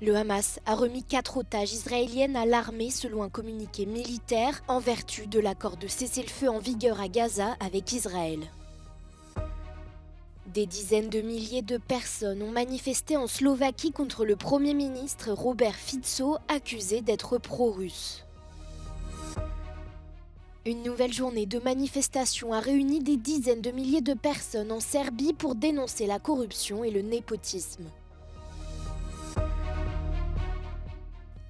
Le Hamas a remis 4 otages israéliennes à l'armée selon un communiqué militaire en vertu de l'accord de cessez-le-feu en vigueur à Gaza avec Israël. Des dizaines de milliers de personnes ont manifesté en Slovaquie contre le Premier ministre Robert Fico, accusé d'être pro-russe. Une nouvelle journée de manifestation a réuni des dizaines de milliers de personnes en Serbie pour dénoncer la corruption et le népotisme.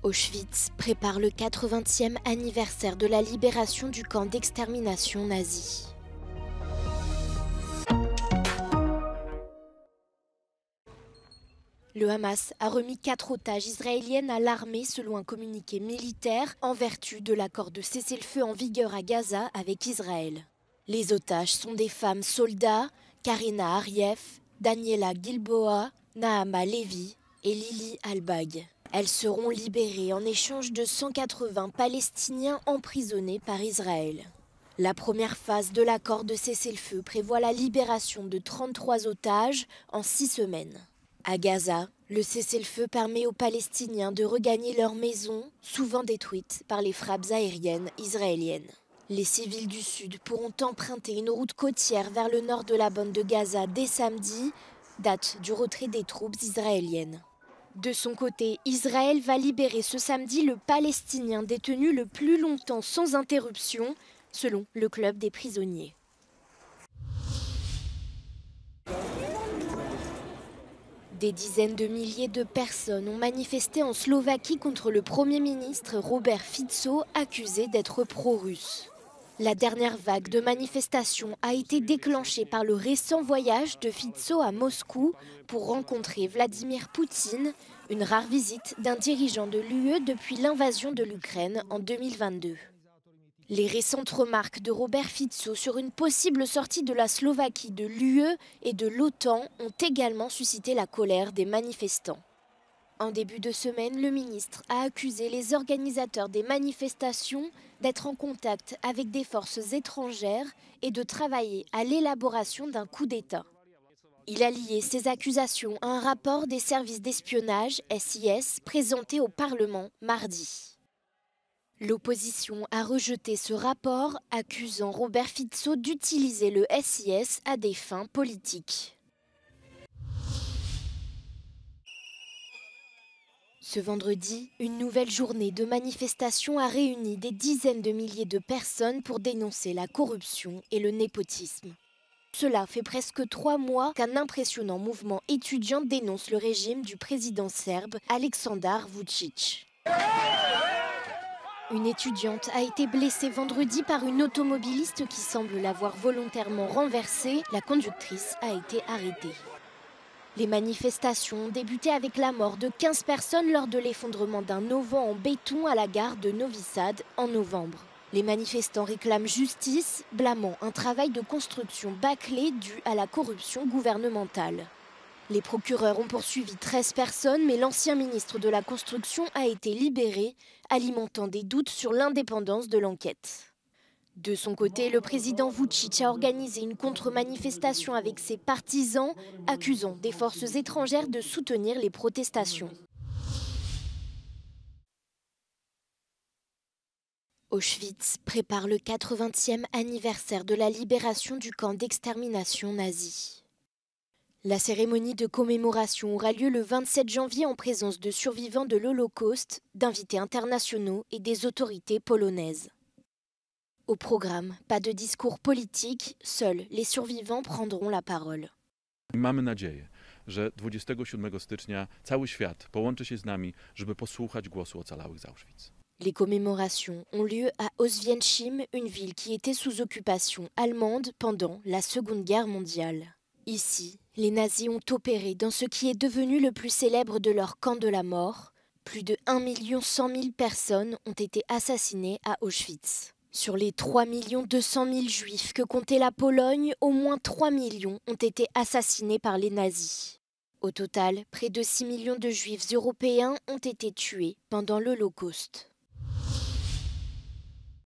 Auschwitz prépare le 80e anniversaire de la libération du camp d'extermination nazi. Le Hamas a remis 4 otages israéliennes à l'armée selon un communiqué militaire en vertu de l'accord de cessez-le-feu en vigueur à Gaza avec Israël. Les otages sont des femmes soldats, Karina Ariev, Daniela Gilboa, Nahama Levi et Lili Albag. Elles seront libérées en échange de 180 Palestiniens emprisonnés par Israël. La première phase de l'accord de cessez-le-feu prévoit la libération de 33 otages en 6 semaines. À Gaza, le cessez-le-feu permet aux Palestiniens de regagner leurs maisons, souvent détruites par les frappes aériennes israéliennes. Les civils du Sud pourront emprunter une route côtière vers le nord de la bande de Gaza dès samedi, date du retrait des troupes israéliennes. De son côté, Israël va libérer ce samedi le Palestinien détenu le plus longtemps sans interruption, selon le club des prisonniers. Des dizaines de milliers de personnes ont manifesté en Slovaquie contre le Premier ministre Robert Fico, accusé d'être pro-russe. La dernière vague de manifestations a été déclenchée par le récent voyage de Fico à Moscou pour rencontrer Vladimir Poutine, une rare visite d'un dirigeant de l'UE depuis l'invasion de l'Ukraine en 2022. Les récentes remarques de Robert Fico sur une possible sortie de la Slovaquie de l'UE et de l'OTAN ont également suscité la colère des manifestants. En début de semaine, le ministre a accusé les organisateurs des manifestations d'être en contact avec des forces étrangères et de travailler à l'élaboration d'un coup d'État. Il a lié ces accusations à un rapport des services d'espionnage, SIS, présenté au Parlement mardi. L'opposition a rejeté ce rapport, accusant Robert Fico d'utiliser le SIS à des fins politiques. Ce vendredi, une nouvelle journée de manifestation a réuni des dizaines de milliers de personnes pour dénoncer la corruption et le népotisme. Cela fait presque 3 mois qu'un impressionnant mouvement étudiant dénonce le régime du président serbe Aleksandar Vučić. Une étudiante a été blessée vendredi par une automobiliste qui semble l'avoir volontairement renversée. La conductrice a été arrêtée. Les manifestations ont débuté avec la mort de 15 personnes lors de l'effondrement d'un auvent en béton à la gare de Novi Sad en novembre. Les manifestants réclament justice, blâmant un travail de construction bâclé dû à la corruption gouvernementale. Les procureurs ont poursuivi 13 personnes, mais l'ancien ministre de la Construction a été libéré, alimentant des doutes sur l'indépendance de l'enquête. De son côté, le président Vučić a organisé une contre-manifestation avec ses partisans, accusant des forces étrangères de soutenir les protestations. Auschwitz prépare le 80e anniversaire de la libération du camp d'extermination nazi. La cérémonie de commémoration aura lieu le 27 janvier en présence de survivants de l'Holocauste, d'invités internationaux et des autorités polonaises. Au programme, pas de discours politique, seuls les survivants prendront la parole. Mamy nadzieję, że 27 stycznia cały świat połączy się z nami, żeby posłuchać głosu ocalałych z Auschwitz. Les commémorations ont lieu à Oswięcim, une ville qui était sous occupation allemande pendant la Seconde Guerre mondiale. Ici, les nazis ont opéré dans ce qui est devenu le plus célèbre de leur camp de la mort. Plus de 1 100 000 personnes ont été assassinées à Auschwitz. Sur les 3 200 000 juifs que comptait la Pologne, au moins 3 millions ont été assassinés par les nazis. Au total, près de 6 millions de juifs européens ont été tués pendant l'Holocauste.